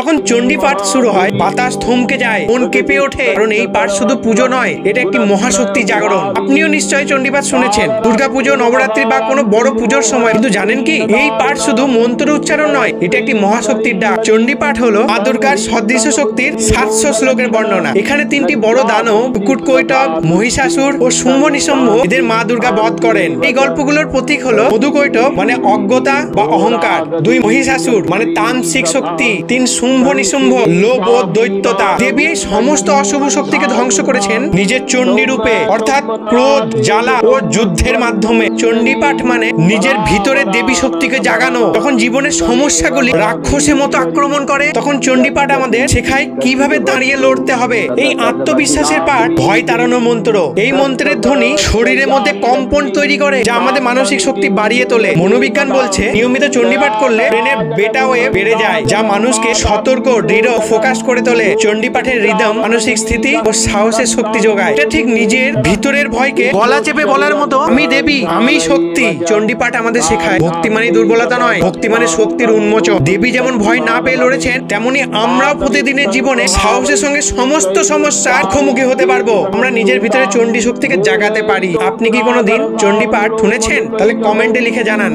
তখন চণ্ডী পাঠ শুরু হয়, বাতাস থমকে যায়, মন কেঁপে ওঠে, কারণ এই পাঠ শুধু পুজো নয়, এটা একটি মহাশক্তি জাগরণ। আপনিও নিশ্চয়ই চণ্ডী পাঠ শুনেছেন দুর্গাপুজো, নবরাত্রি বা কোনো বড় পুজোর সময়। কিন্তু জানেন কি, এই পাঠ শুধু মন্ত্র উচ্চারণ নয়, এটা একটি মহাশক্তির ডাক। চণ্ডী পাঠ হলো মা দুর্গার সদৃশ্য শক্তির 700 শ্লোকের বর্ণনা। এখানে 3টি বড় দানব কুকুটকৈটব, মহিষাসুর ও শুম্ভ নিশুম্ভ এদের মা দুর্গা বধ করেন। এই গল্পগুলোর প্রতীক হলো মধুকৈটব মানে অজ্ঞতা বা অহংকার, 2 মহিষাসুর মানে তান্ত্রিক শক্তি, 3 শুম্ভ নিশুম্ভ লোভ ও দৈত্যতা। দেবী এই সমস্ত অশুভ শক্তিকে ধ্বংস করেছেন নিজের চণ্ডী রূপে, অর্থাৎ ক্রোধ, জ্বালা ও যুদ্ধের মাধ্যমে। চণ্ডী পাঠ মানে নিজের ভিতরে দেবী শক্তিকে জাগানো। তখন জীবনের সমস্যাগুলি রাক্ষসের মতো আক্রমণ করে, তখন চণ্ডী পাঠ আমাদের শেখায় কিভাবে দাঁড়িয়ে লড়তে হবে। এই আত্মবিশ্বাসের পাঠ ভয় তাড়ানোর মন্ত্র। এই মন্ত্রের ধ্বনি শরীরের মধ্যে কম্পন তৈরি করে, যা আমাদের মানসিক শক্তি বাড়িয়ে তোলে। মনোবিজ্ঞান বলছে নিয়মিত চণ্ডী পাঠ করলে ব্রেনের বেটা ওয়েভ বেড়ে যায়, যা মানুষকে সতর্ক, দৃঢ়, ফোকাস করে তোলে। চণ্ডী পাঠের রিদম মানসিক স্থিতি ও সাহসের শক্তি যোগায়। এটা ঠিক নিজের ভিতরের ভয়কে গলা চেপে বলার মতো, আমি দেবী, আমি শক্তি। চণ্ডী পাঠ আমাদের শেখায় ভক্তি মানে দুর্বলতা নয়, ভক্তি মানে শক্তির উন্মোচন। দেবী যেমন ভয় না পেয়ে লড়েছেন, তেমনি আমরাও প্রতিদিনের জীবনে সাহসের সঙ্গে সমস্ত সমস্যার মুখোমুখি হতে পারবো। আমরা নিজের ভিতরে চণ্ডী শক্তিকে জাগাতে পারি। আপনি কি কোনোদিন চণ্ডী পাঠ শুনেছেন? তাহলে কমেন্টে লিখে জানান।